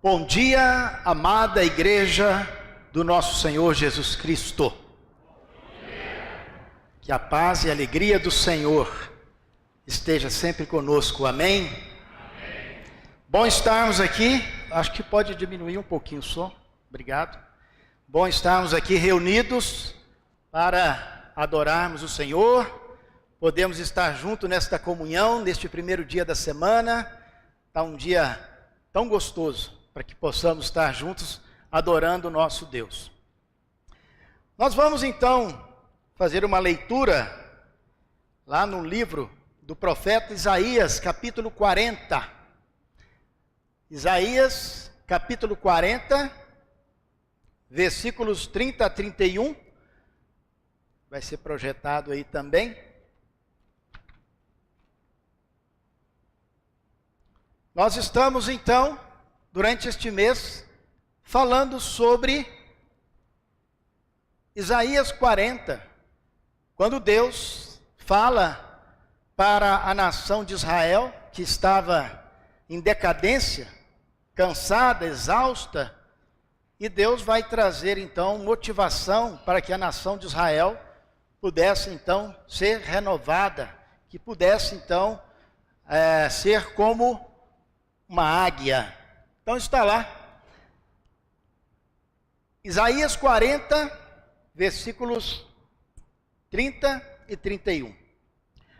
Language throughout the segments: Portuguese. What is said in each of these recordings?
Bom dia, amada igreja do nosso Senhor Jesus Cristo. Que a paz e a alegria do Senhor esteja sempre conosco, amém? Amém. Bom estarmos aqui, acho que pode diminuir um pouquinho o som, obrigado. Bom estarmos aqui reunidos para adorarmos o Senhor, podemos estar juntos nesta comunhão, neste primeiro dia da semana, está um dia tão gostoso, para que possamos estar juntos adorando o nosso Deus. Nós vamos então fazer uma leitura lá no livro do profeta Isaías, capítulo 40. Isaías, capítulo 40, versículos 30 a 31. Vai ser projetado aí também. Nós estamos então, durante este mês, falando sobre Isaías 40, quando Deus fala para a nação de Israel, que estava em decadência, cansada, exausta, e Deus vai trazer então motivação para que a nação de Israel pudesse então ser renovada, que pudesse então ser como uma águia. Então está lá, Isaías 40, versículos 30 e 31.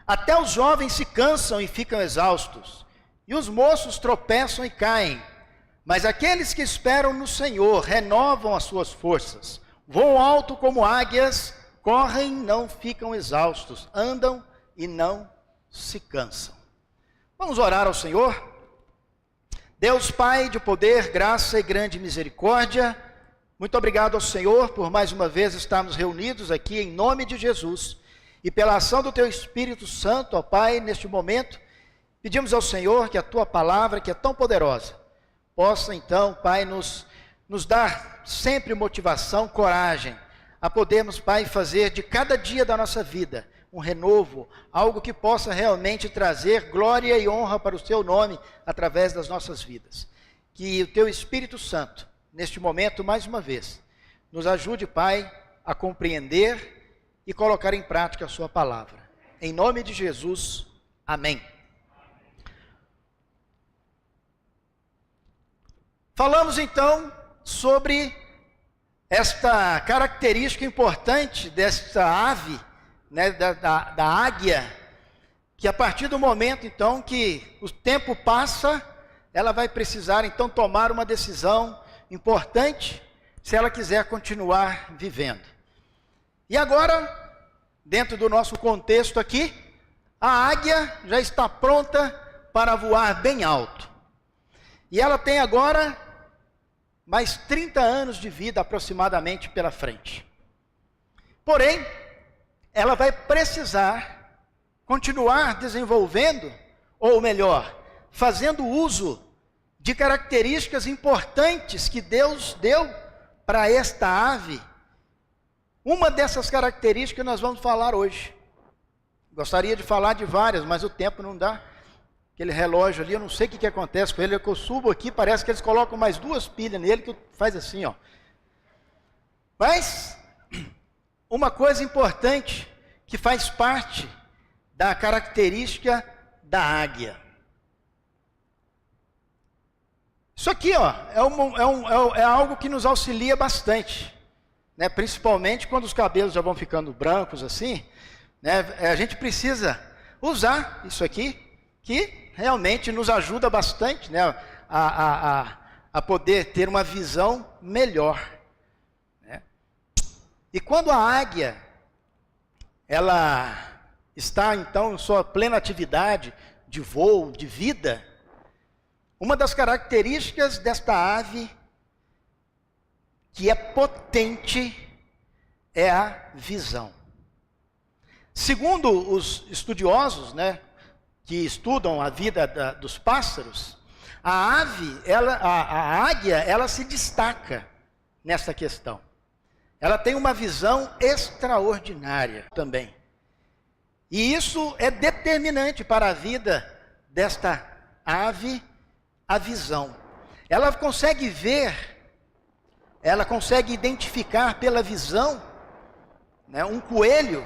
Até os jovens se cansam e ficam exaustos, e os moços tropeçam e caem, mas aqueles que esperam no Senhor renovam as suas forças, voam alto como águias, correm e não ficam exaustos, andam e não se cansam. Vamos orar ao Senhor? Deus Pai de poder, graça e grande misericórdia, muito obrigado ao Senhor por mais uma vez estarmos reunidos aqui em nome de Jesus e pela ação do Teu Espírito Santo, ó Pai, neste momento, pedimos ao Senhor que a Tua palavra, que é tão poderosa, possa então, Pai, nos dar sempre motivação, coragem, a podermos, Pai, fazer de cada dia da nossa vida um renovo, algo que possa realmente trazer glória e honra para o Teu nome através das nossas vidas. Que o Teu Espírito Santo, neste momento, mais uma vez, nos ajude, Pai, a compreender e colocar em prática a Sua palavra. Em nome de Jesus, amém. Falamos então sobre esta característica importante desta ave, né, da águia, que a partir do momento então que o tempo passa, ela vai precisar então tomar uma decisão importante se ela quiser continuar vivendo. E agora, dentro do nosso contexto aqui, a águia já está pronta para voar bem alto. E ela tem agora mais 30 anos de vida aproximadamente pela frente. Porém, ela vai precisar continuar desenvolvendo, ou melhor, fazendo uso de características importantes que Deus deu para esta ave. Uma dessas características nós vamos falar hoje. Gostaria de falar de várias, mas o tempo não dá. Aquele relógio ali, eu não sei o que acontece com ele, é que eu subo aqui, parece que eles colocam mais 2 pilhas nele, que faz assim, ó. Mas uma coisa importante que faz parte da característica da águia. Isso aqui, ó, é algo que nos auxilia bastante, né? Principalmente quando os cabelos já vão ficando brancos assim, né? A gente precisa usar isso aqui, que realmente nos ajuda bastante, né? A poder ter uma visão melhor. E quando a águia, ela está então em sua plena atividade de voo, de vida, uma das características desta ave, que é potente, é a visão. Segundo os estudiosos, né, que estudam a vida dos pássaros, a águia, ela se destaca nessa questão. Ela tem uma visão extraordinária também. E isso é determinante para a vida desta ave, a visão. ela consegue ver, ela consegue identificar pela visão, né, um coelho,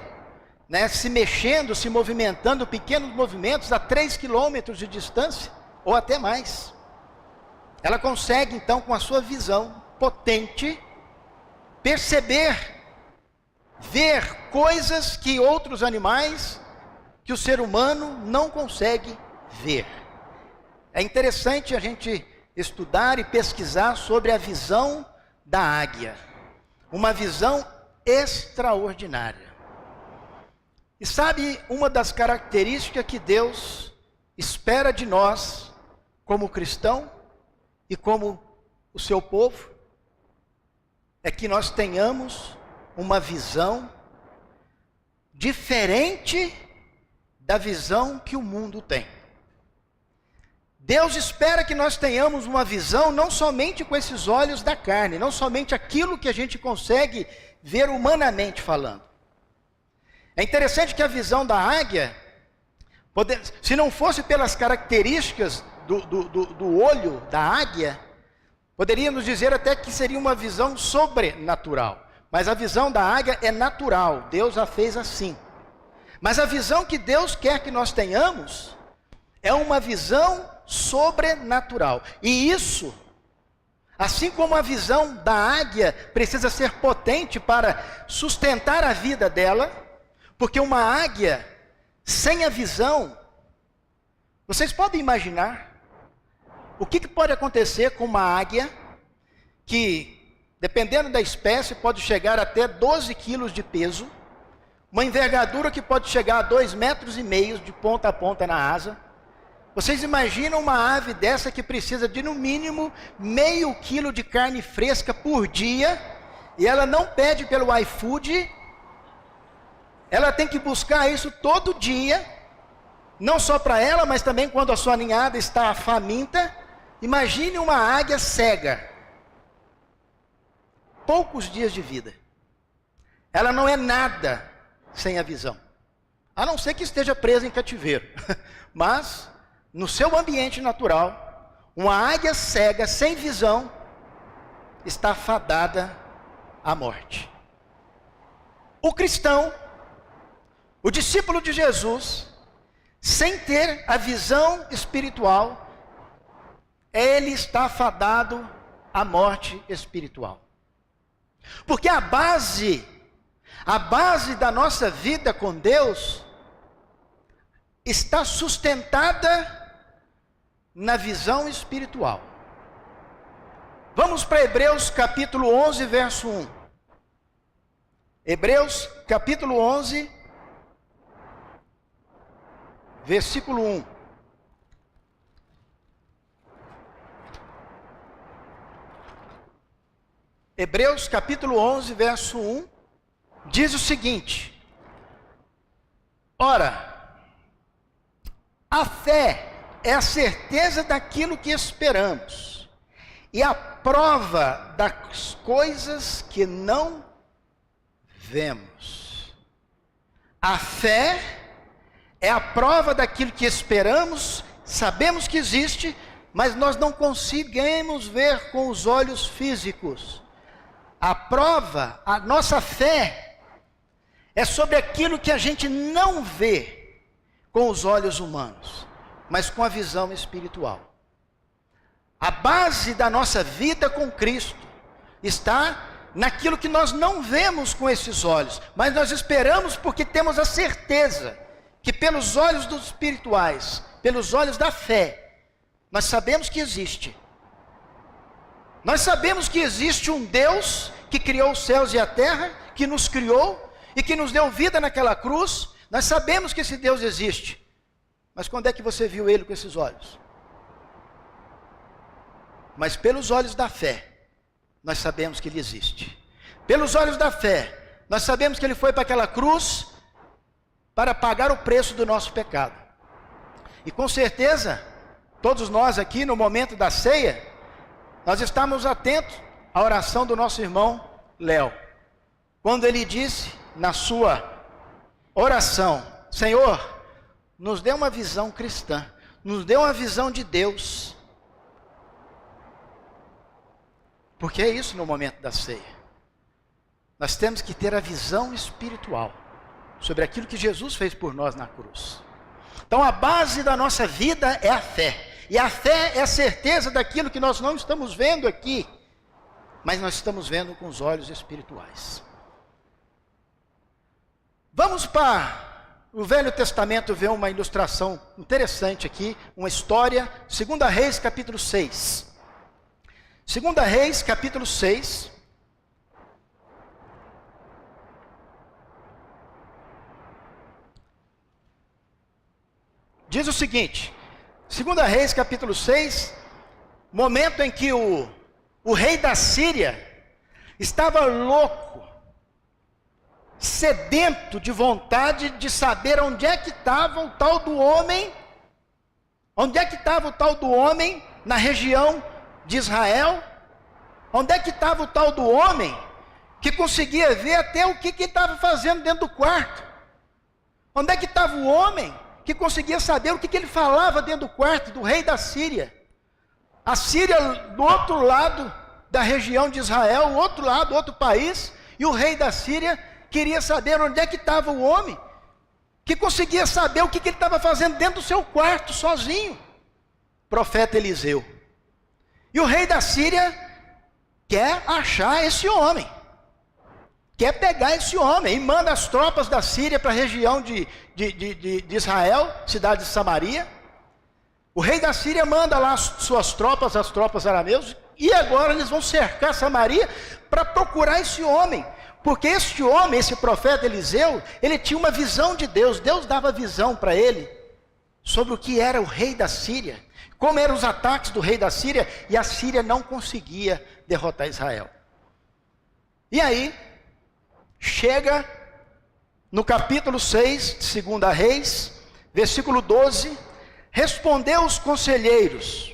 né, se mexendo, se movimentando, pequenos movimentos a 3 quilômetros de distância, ou até mais. Ela consegue então, com a sua visão potente, perceber, ver coisas que outros animais, que o ser humano não consegue ver. É interessante a gente estudar e pesquisar sobre a visão da águia. Uma visão extraordinária. E sabe uma das características que Deus espera de nós, como cristão e como o seu povo? É que nós tenhamos uma visão diferente da visão que o mundo tem. Deus espera que nós tenhamos uma visão não somente com esses olhos da carne, não somente aquilo que a gente consegue ver humanamente falando. É interessante que a visão da águia, se não fosse pelas características do olho da águia, poderíamos dizer até que seria uma visão sobrenatural. Mas a visão da águia é natural, Deus a fez assim. Mas a visão que Deus quer que nós tenhamos é uma visão sobrenatural. E isso, assim como a visão da águia precisa ser potente para sustentar a vida dela, porque uma águia sem a visão, vocês podem imaginar o que pode acontecer com uma águia que, dependendo da espécie, pode chegar até 12 quilos de peso, uma envergadura que pode chegar a 2,5 metros de ponta a ponta na asa. Vocês imaginam uma ave dessa que precisa de no mínimo meio quilo de carne fresca por dia, e ela não pede pelo iFood, ela tem que buscar isso todo dia, não só para ela, mas também quando a sua ninhada está faminta. Imagine uma águia cega, poucos dias de vida, ela não é nada sem a visão, a não ser que esteja presa em cativeiro, mas no seu ambiente natural, uma águia cega, sem visão, está fadada à morte. O cristão, o discípulo de Jesus, sem ter a visão espiritual, ele está fadado à morte espiritual. Porque a base da nossa vida com Deus está sustentada na visão espiritual. Vamos para Hebreus capítulo 11, verso 1. Hebreus capítulo 11, versículo 1. Hebreus capítulo 11, verso 1, diz o seguinte: ora, a fé é a certeza daquilo que esperamos, e a prova das coisas que não vemos. A fé é a prova daquilo que esperamos, sabemos que existe, mas nós não conseguimos ver com os olhos físicos. A prova, a nossa fé, é sobre aquilo que a gente não vê com os olhos humanos, mas com a visão espiritual. A base da nossa vida com Cristo está naquilo que nós não vemos com esses olhos, mas nós esperamos porque temos a certeza que pelos olhos dos espirituais, pelos olhos da fé, nós sabemos que existe. Nós sabemos que existe um Deus que criou os céus e a terra, que nos criou e que nos deu vida naquela cruz. Nós sabemos que esse Deus existe. Mas quando é que você viu ele com esses olhos? Mas pelos olhos da fé, nós sabemos que ele existe. Pelos olhos da fé, nós sabemos que ele foi para aquela cruz para pagar o preço do nosso pecado. E com certeza, todos nós aqui no momento da ceia, nós estamos atentos à oração do nosso irmão Léo, quando ele disse na sua oração: Senhor, nos dê uma visão cristã, nos dê uma visão de Deus. Porque é isso no momento da ceia. Nós temos que ter a visão espiritual sobre aquilo que Jesus fez por nós na cruz. Então a base da nossa vida é a fé. E a fé é a certeza daquilo que nós não estamos vendo aqui, mas nós estamos vendo com os olhos espirituais. Vamos para o Velho Testamento ver uma ilustração interessante aqui, uma história, 2 Reis capítulo 6. 2 Reis capítulo 6. Diz o seguinte, 2 Reis capítulo 6, momento em que o rei da Síria estava louco, sedento de vontade de saber onde é que estava o tal do homem, na região de Israel, onde é que estava o tal do homem que conseguia ver até o que ele estava fazendo dentro do quarto, onde é que estava o homem que conseguia saber o que ele falava dentro do quarto do rei da Síria. A Síria do outro lado da região de Israel, o outro lado, outro país, e o rei da Síria queria saber onde é que estava o homem que conseguia saber o que ele estava fazendo dentro do seu quarto, sozinho. Profeta Eliseu. E o rei da Síria quer achar esse homem, quer pegar esse homem, e manda as tropas da Síria para a região de Israel, cidade de Samaria. O rei da Síria manda lá suas tropas, as tropas arameus, e agora eles vão cercar Samaria para procurar esse homem, porque esse homem, esse profeta Eliseu, ele tinha uma visão de Deus. Deus dava visão para ele sobre o que era o rei da Síria, como eram os ataques do rei da Síria, e a Síria não conseguia derrotar Israel. E aí chega no capítulo 6 de 2 Reis, versículo 12, respondeu os conselheiros: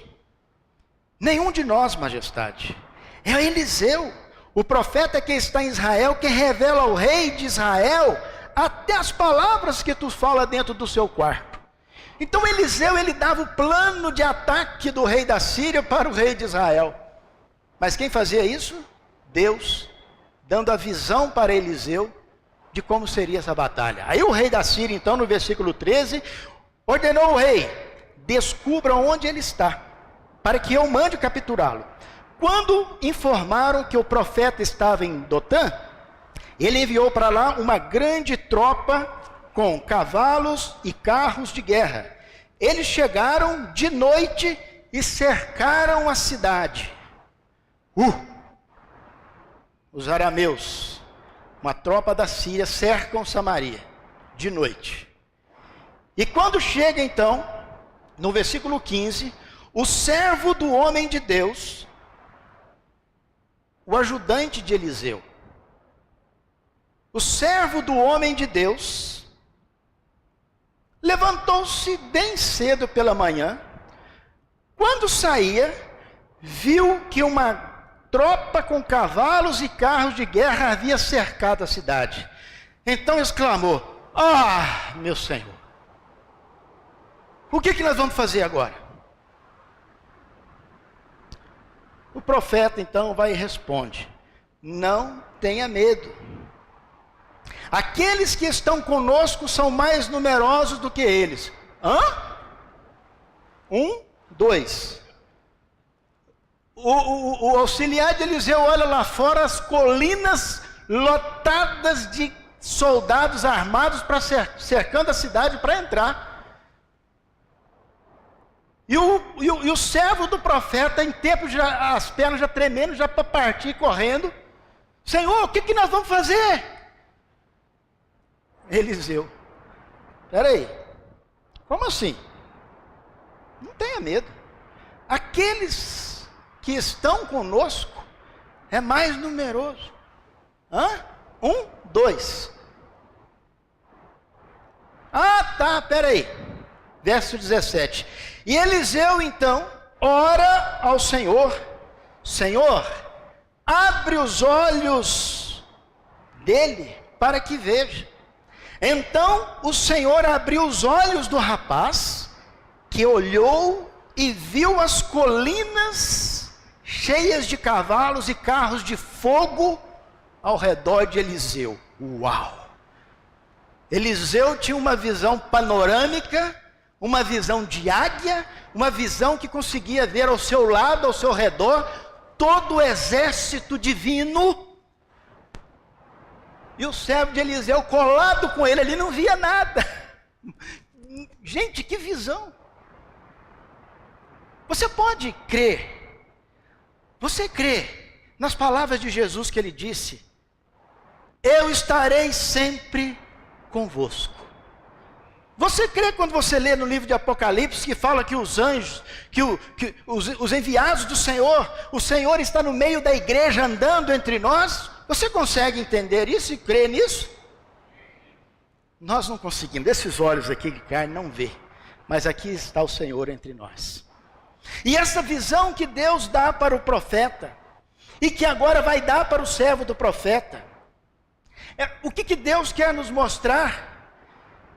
nenhum de nós, majestade, é Eliseu, o profeta que está em Israel, que revela ao rei de Israel até as palavras que tu fala dentro do seu quarto. Então Eliseu, ele dava o plano de ataque do rei da Síria para o rei de Israel. Mas quem fazia isso? Deus, dando a visão para Eliseu de como seria essa batalha. Aí o rei da Síria, então, no versículo 13, ordenou ao rei: descubra onde ele está, para que eu mande capturá-lo. Quando informaram que o profeta estava em Dotã, ele enviou para lá uma grande tropa com cavalos e carros de guerra. Eles chegaram de noite e cercaram a cidade. Os arameus, uma tropa da Síria, cercam Samaria de noite. E quando chega então, no versículo 15, o servo do homem de Deus, o ajudante de Eliseu, o servo do homem de Deus, levantou-se bem cedo pela manhã. Quando saía, viu que uma tropa com cavalos e carros de guerra havia cercado a cidade. Então exclamou: ah, meu Senhor, o que nós vamos fazer agora? O profeta então vai e responde: não tenha medo. Aqueles que estão conosco são mais numerosos do que eles. 2. O auxiliar de Eliseu olha lá fora, as colinas lotadas de soldados armados cercando a cidade para entrar. E o servo do profeta, em tempo, já, as pernas já tremendo, já para partir correndo: Senhor, o que nós vamos fazer? Eliseu: espera aí, como assim? Não tenha medo. Aqueles que estão conosco é mais numeroso. 2. Ah, tá, espera aí. Verso 17. E Eliseu então ora ao Senhor: Senhor, abre os olhos dele para que veja. Então o Senhor abriu os olhos do rapaz, que olhou e viu as colinas cheias de cavalos e carros de fogo ao redor de Eliseu. Uau! Eliseu tinha uma visão panorâmica, uma visão de águia, uma visão que conseguia ver ao seu lado, ao seu redor, todo o exército divino. E o servo de Eliseu colado com ele, ele não via nada. Gente, que visão! Você pode crer, você crê nas palavras de Jesus que ele disse: eu estarei sempre convosco. Você crê quando você lê no livro de Apocalipse que fala que os anjos, os enviados do Senhor, o Senhor está no meio da igreja andando entre nós? Você consegue entender isso e crer nisso? Nós não conseguimos, esses olhos aqui de carne não vê, mas aqui está o Senhor entre nós. E essa visão que Deus dá para o profeta, e que agora vai dar para o servo do profeta, o que Deus quer nos mostrar?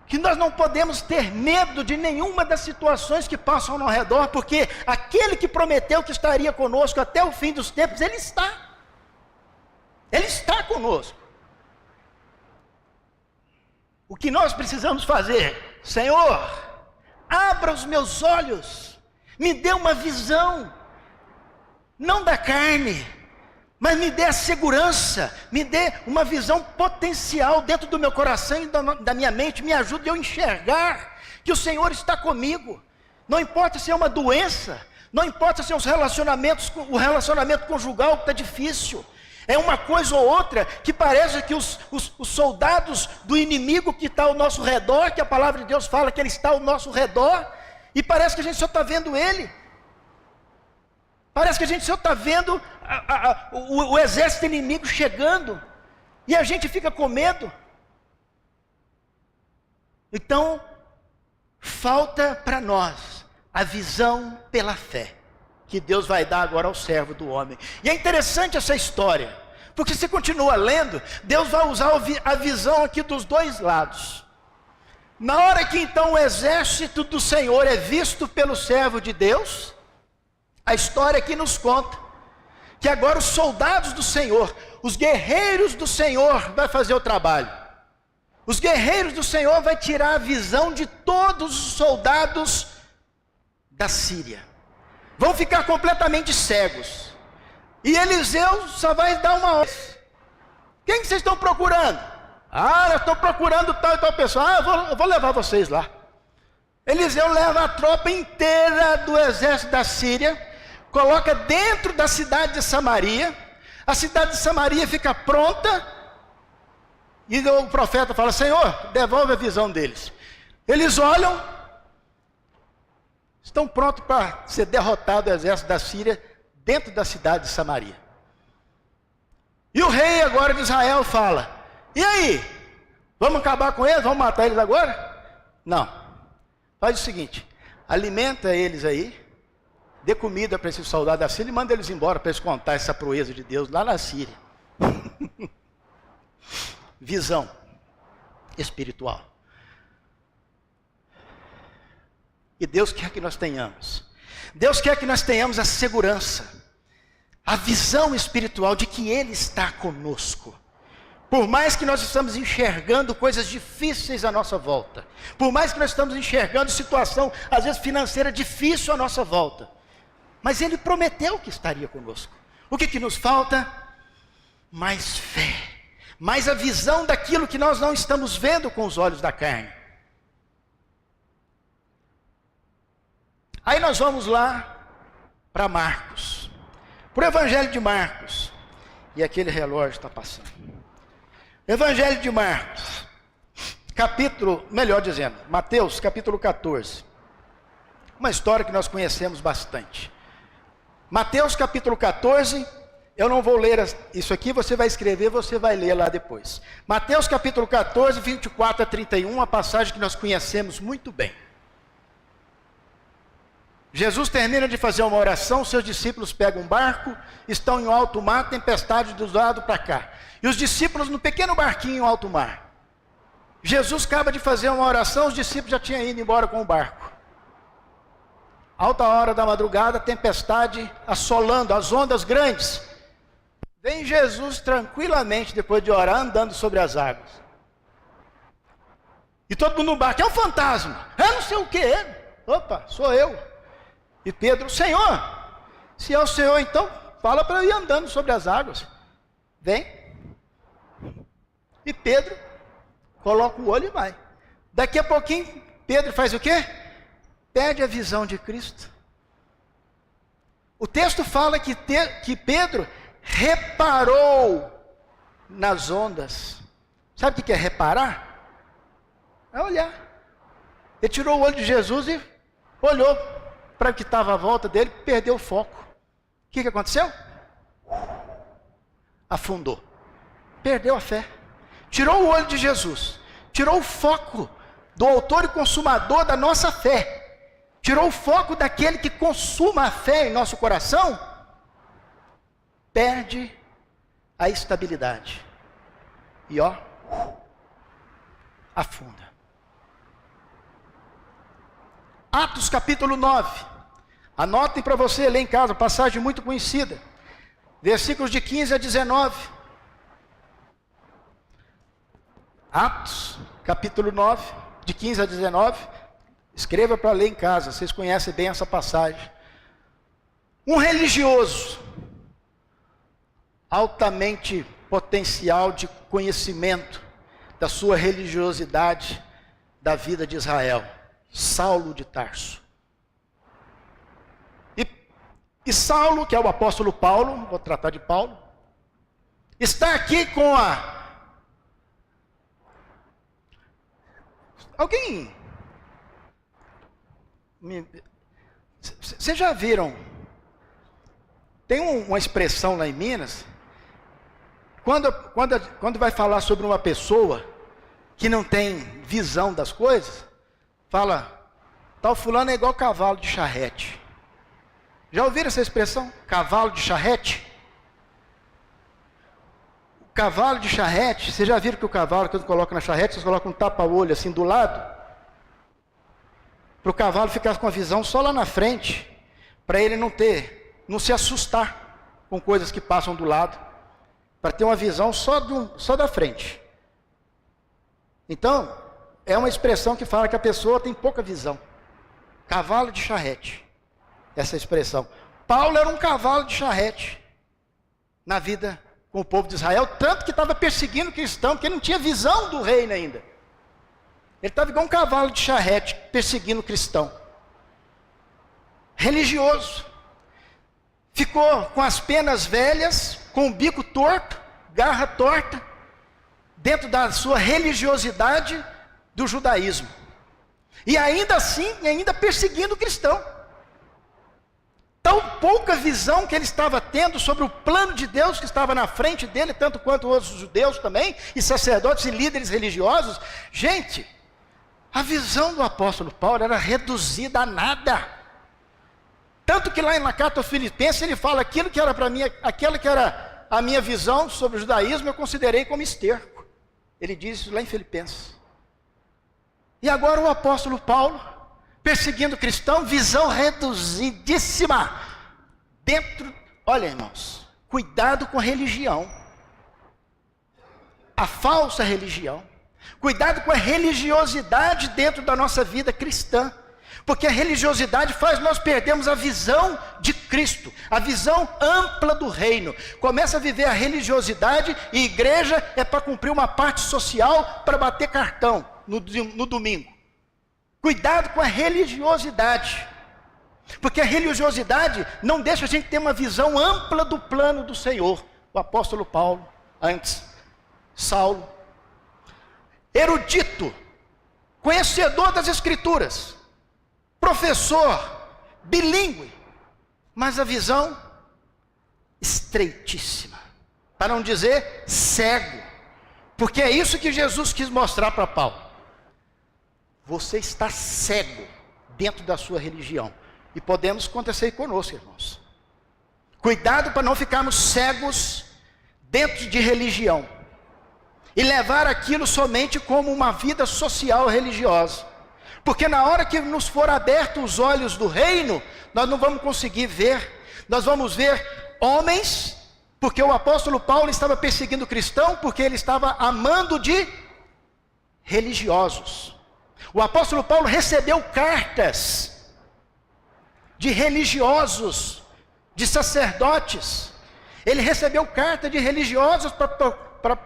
Que nós não podemos ter medo de nenhuma das situações que passam ao redor, porque aquele que prometeu que estaria conosco até o fim dos tempos, Ele está conosco. O que nós precisamos fazer? Senhor, abra os meus olhos, me dê uma visão, não da carne, mas me dê a segurança, me dê uma visão potencial dentro do meu coração e da minha mente, me ajude a eu enxergar que o Senhor está comigo. Não importa se é uma doença, não importa se é o relacionamento conjugal que está difícil, é uma coisa ou outra que parece que os soldados do inimigo que está ao nosso redor, que a palavra de Deus fala que ele está ao nosso redor, e parece que a gente só está vendo ele. Parece que a gente só está vendo o exército inimigo chegando, e a gente fica com medo. Então, falta para nós a visão pela fé, que Deus vai dar agora ao servo do homem. E é interessante essa história, porque se continua lendo, Deus vai usar a visão aqui dos dois lados. Na hora que então o exército do Senhor é visto pelo servo de Deus, a história aqui nos conta que agora os soldados do Senhor, os guerreiros do Senhor vai fazer o trabalho. Os guerreiros do Senhor vai tirar a visão de todos os soldados da Síria. Vão ficar completamente cegos. E Eliseu só vai dar uma ordem. Quem que vocês estão procurando? Eu estou procurando tal e tal pessoa. Eu vou levar vocês lá. Eliseu leva a tropa inteira do exército da Síria, coloca dentro da cidade de Samaria. A cidade de Samaria fica pronta. E o profeta fala: Senhor, devolve a visão deles. Eles olham, estão prontos para ser derrotado o exército da Síria dentro da cidade de Samaria. E o rei agora de Israel fala: e aí? Vamos acabar com eles? Vamos matar eles agora? Não. Faz o seguinte: alimenta eles aí, dê comida para esses soldados da Síria e manda eles embora para eles contar essa proeza de Deus lá na Síria. Visão espiritual. E Deus quer que nós tenhamos. Deus quer que nós tenhamos a segurança, a visão espiritual de que Ele está conosco. Por mais que nós estamos enxergando coisas difíceis à nossa volta, por mais que nós estamos enxergando situação, às vezes financeira difícil à nossa volta, mas Ele prometeu que estaria conosco. O que nos falta? Mais fé, mais a visão daquilo que nós não estamos vendo com os olhos da carne. Aí nós vamos lá para Marcos, para o Evangelho de Marcos, e aquele relógio está passando. Evangelho de Marcos, Mateus capítulo 14, uma história que nós conhecemos bastante. Mateus capítulo 14, eu não vou ler isso aqui, você vai escrever, você vai ler lá depois. Mateus capítulo 14, 24 a 31, uma passagem que nós conhecemos muito bem. Jesus termina de fazer uma oração, seus discípulos pegam um barco, estão em alto mar, tempestade do lado para cá. E os discípulos no pequeno barquinho em alto mar. Jesus acaba de fazer uma oração, os discípulos já tinham ido embora com o barco. alta hora da madrugada, tempestade assolando, as ondas grandes. Vem Jesus tranquilamente, depois de orar, andando sobre as águas. E todo mundo no barco, é um fantasma, é não sei o que. Opa, sou eu. E Pedro, Senhor, se é o Senhor, então fala para eu ir andando sobre as águas. Vem. E Pedro coloca o olho e vai. Daqui a pouquinho, Pedro faz o quê? Perde a visão de Cristo. O texto fala que Pedro reparou nas ondas. Sabe o que é reparar? É olhar. Ele tirou o olho de Jesus e olhou para o que estava à volta dele, perdeu o foco. O que aconteceu? Afundou. Perdeu a fé. Tirou o olho de Jesus. Tirou o foco do autor e consumador da nossa fé. Tirou o foco daquele que consuma a fé em nosso coração. Perde a estabilidade. E ó, afunda. Atos capítulo 9. Anotem para você ler em casa, passagem muito conhecida. Versículos de 15 a 19. Atos capítulo 9, de 15 a 19. Escreva para ler em casa, vocês conhecem bem essa passagem. Um religioso, altamente potencial de conhecimento da sua religiosidade, da vida de Israel, Saulo de Tarso. E Saulo, que é o apóstolo Paulo, vou tratar de Paulo, está aqui com alguém... Vocês já viram? Tem uma expressão lá em Minas, quando vai falar sobre uma pessoa que não tem visão das coisas, fala, tal fulano é igual cavalo de charrete. Já ouviram essa expressão? Cavalo de charrete? O cavalo de charrete, vocês já viram que o cavalo, quando coloca na charrete, vocês colocam um tapa-olho assim do lado? Para o cavalo ficar com a visão só lá na frente, para ele não se assustar com coisas que passam do lado, para ter uma visão só da frente. Então, é uma expressão que fala que a pessoa tem pouca visão. Cavalo de charrete, essa expressão. Paulo era um cavalo de charrete na vida com o povo de Israel, tanto que estava perseguindo o cristão, porque ele não tinha visão do reino ainda. Ele estava igual um cavalo de charrete, perseguindo o cristão. Religioso. Ficou com as penas velhas, com o bico torto, garra torta, dentro da sua religiosidade do judaísmo. E ainda assim, ainda perseguindo o cristão. Tão pouca visão que ele estava tendo sobre o plano de Deus que estava na frente dele, tanto quanto outros judeus também, e sacerdotes e líderes religiosos. Gente, a visão do apóstolo Paulo era reduzida a nada. Tanto que lá na carta aos Filipenses ele fala, aquilo que era para mim, aquela que era a minha visão sobre o judaísmo, eu considerei como esterco. Ele diz isso lá em Filipenses. E agora o apóstolo Paulo, perseguindo o cristão, visão reduzidíssima. Olha irmãos, cuidado com a religião. A falsa religião. Cuidado com a religiosidade dentro da nossa vida cristã. Porque a religiosidade faz nós perdermos a visão de Cristo, a visão ampla do reino. Começa a viver a religiosidade e igreja é para cumprir uma parte social, para bater cartão no domingo. Cuidado com a religiosidade. Porque a religiosidade não deixa a gente ter uma visão ampla do plano do Senhor. O apóstolo Paulo, antes, Saulo, erudito, conhecedor das Escrituras, professor, bilíngue, mas a visão estreitíssima, para não dizer cego, porque é isso que Jesus quis mostrar para Paulo. Você está cego dentro da sua religião, e podemos acontecer conosco, irmãos. Cuidado para não ficarmos cegos dentro de religião, e levar aquilo somente como uma vida social religiosa. Porque na hora que nos for abertos os olhos do reino, nós não vamos conseguir ver. Nós vamos ver homens, porque o apóstolo Paulo estava perseguindo cristão, porque ele estava amando de religiosos. O apóstolo Paulo recebeu cartas de religiosos, de sacerdotes. Ele recebeu carta de religiosos para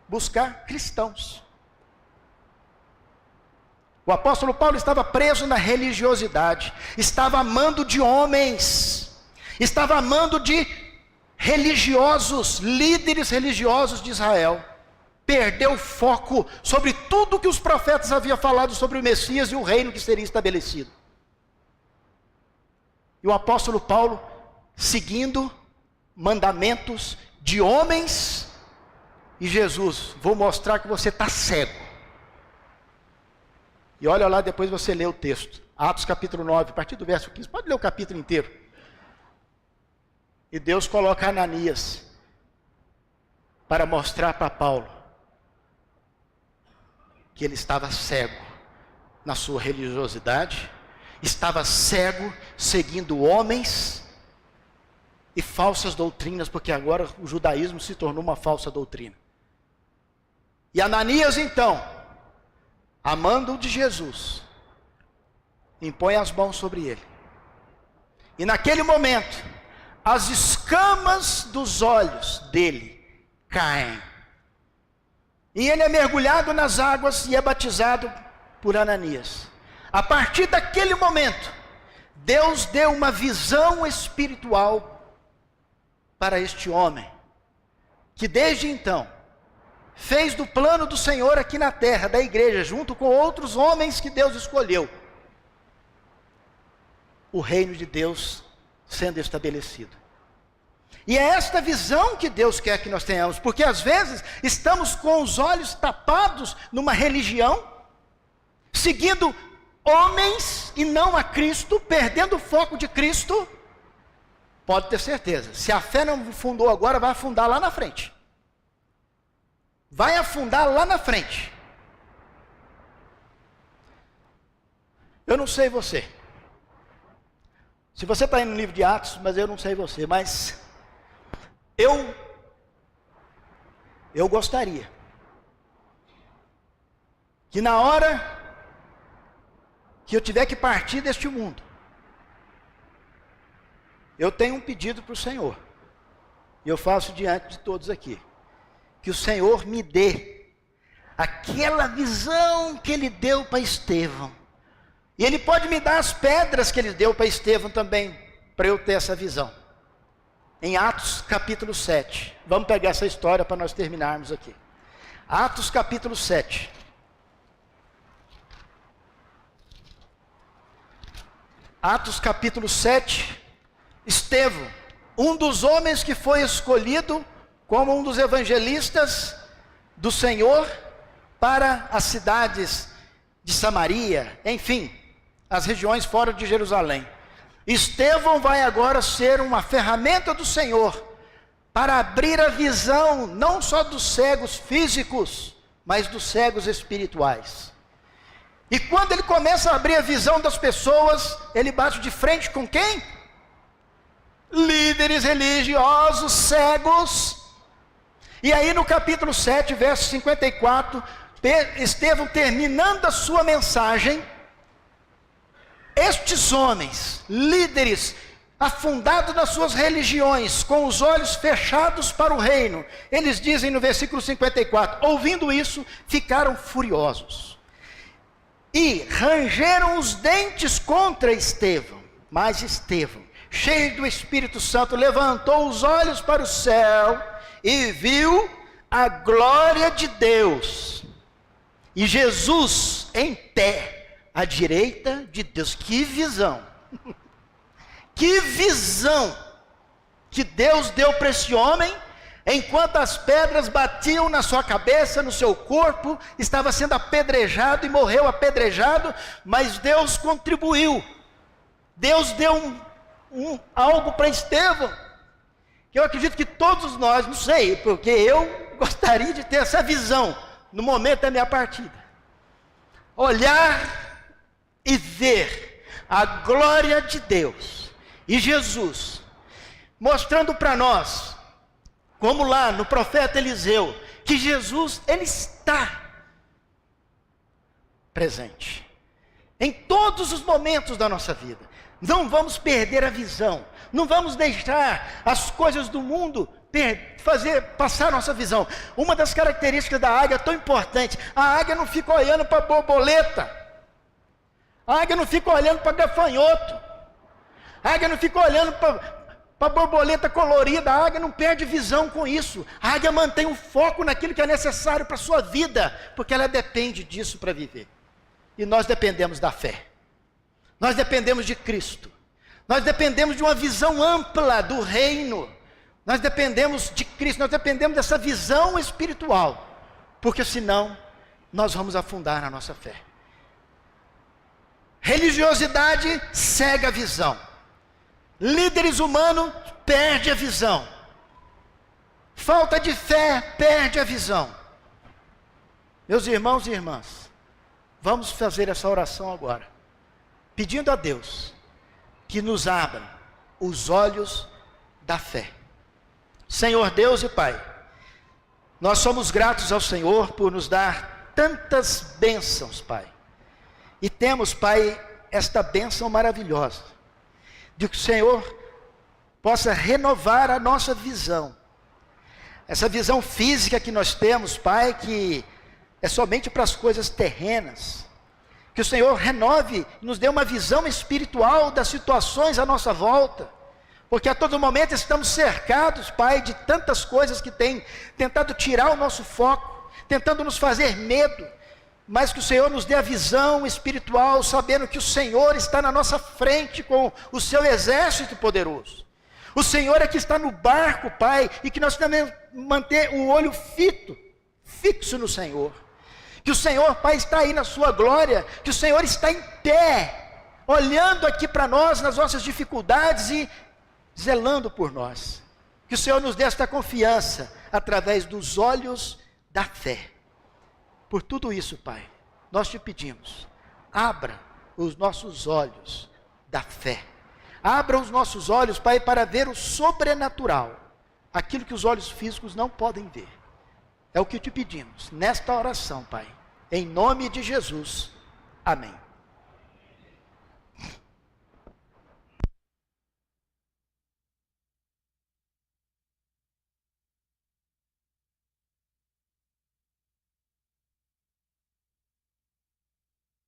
buscar cristãos. O apóstolo Paulo estava preso na religiosidade, estava amando de homens, estava amando de religiosos, líderes religiosos de Israel. Perdeu o foco sobre tudo que os profetas haviam falado sobre o Messias e o reino que seria estabelecido. E o apóstolo Paulo, seguindo mandamentos de homens, e Jesus, vou mostrar que você está cego. E olha lá, depois você lê o texto, Atos capítulo 9, a partir do verso 15, pode ler o capítulo inteiro. E Deus coloca Ananias para mostrar para Paulo que ele estava cego na sua religiosidade, estava cego seguindo homens e falsas doutrinas, porque agora o judaísmo se tornou uma falsa doutrina. E Ananias então, amando de Jesus, impõe as mãos sobre ele. E naquele momento, as escamas dos olhos dele caem. E ele é mergulhado nas águas e é batizado por Ananias. A partir daquele momento, Deus deu uma visão espiritual para este homem, que desde então fez do plano do Senhor aqui na terra, da igreja, junto com outros homens que Deus escolheu, o reino de Deus sendo estabelecido. E é esta visão que Deus quer que nós tenhamos, porque às vezes estamos com os olhos tapados numa religião, seguindo homens e não a Cristo, perdendo o foco de Cristo. Pode ter certeza, se a fé não fundou agora, vai afundar lá na frente. Vai afundar lá na frente. Eu não sei você. Se você está indo no livro de Atos, mas eu não sei você, mas eu gostaria que na hora que eu tiver que partir deste mundo, eu tenho um pedido para o Senhor, e eu faço diante de todos aqui, que o Senhor me dê aquela visão que Ele deu para Estevão, e Ele pode me dar as pedras que Ele deu para Estevão também, para eu ter essa visão. Em Atos capítulo 7, vamos pegar essa história para nós terminarmos aqui. Atos capítulo 7. Atos capítulo 7, Estevão, um dos homens que foi escolhido como um dos evangelistas do Senhor para as cidades de Samaria, enfim, as regiões fora de Jerusalém. Estevão vai agora ser uma ferramenta do Senhor para abrir a visão não só dos cegos físicos, mas dos cegos espirituais. E quando ele começa a abrir a visão das pessoas, ele bate de frente com quem? Líderes religiosos, cegos. E aí no capítulo 7, verso 54, Estevão terminando a sua mensagem, estes homens, líderes, afundados nas suas religiões, com os olhos fechados para o reino, eles dizem no versículo 54, ouvindo isso, ficaram furiosos, e rangeram os dentes contra Estevão. Mas Estevão, cheio do Espírito Santo, levantou os olhos para o céu, e viu a glória de Deus, e Jesus em pé, à direita de Deus. Que visão, que visão que Deus deu para esse homem, enquanto as pedras batiam na sua cabeça, no seu corpo, estava sendo apedrejado e morreu apedrejado, mas Deus contribuiu, Deus deu algo para Estevão, que eu acredito que todos nós, não sei, porque eu gostaria de ter essa visão, no momento da minha partida, olhar e ver a glória de Deus e Jesus mostrando para nós, como lá no profeta Eliseu, que Jesus, ele está presente em todos os momentos da nossa vida. Não vamos perder a visão, não vamos deixar as coisas do mundo passar a nossa visão. Uma das características da águia tão importante, a águia não fica olhando para a borboleta, a águia não fica olhando para gafanhoto, a águia não fica olhando para borboleta colorida, a águia não perde visão com isso. A águia mantém o foco naquilo que é necessário para a sua vida, porque ela depende disso para viver. E nós dependemos da fé, nós dependemos de Cristo, nós dependemos de uma visão ampla do reino, nós dependemos de Cristo, nós dependemos dessa visão espiritual, porque senão nós vamos afundar na nossa fé. Religiosidade cega a visão, líderes humanos perdem a visão, falta de fé perde a visão. Meus irmãos e irmãs, vamos fazer essa oração agora, pedindo a Deus que nos abra os olhos da fé. Senhor Deus e Pai, nós somos gratos ao Senhor por nos dar tantas bênçãos, Pai. E temos, Pai, esta bênção maravilhosa, de que o Senhor possa renovar a nossa visão. Essa visão física que nós temos, Pai, que é somente para as coisas terrenas. Que o Senhor renove, nos dê uma visão espiritual das situações à nossa volta. Porque a todo momento estamos cercados, Pai, de tantas coisas que têm tentado tirar o nosso foco, tentando nos fazer medo. Mas que o Senhor nos dê a visão espiritual, sabendo que o Senhor está na nossa frente com o seu exército poderoso. O Senhor é que está no barco, Pai, e que nós também manter o olho fixo no Senhor. Que o Senhor, Pai, está aí na sua glória, que o Senhor está em pé, olhando aqui para nós, nas nossas dificuldades e zelando por nós. Que o Senhor nos dê esta confiança, através dos olhos da fé. Por tudo isso, Pai, nós te pedimos, abra os nossos olhos da fé. Abra os nossos olhos, Pai, para ver o sobrenatural, aquilo que os olhos físicos não podem ver. É o que te pedimos nesta oração, Pai, em nome de Jesus. Amém.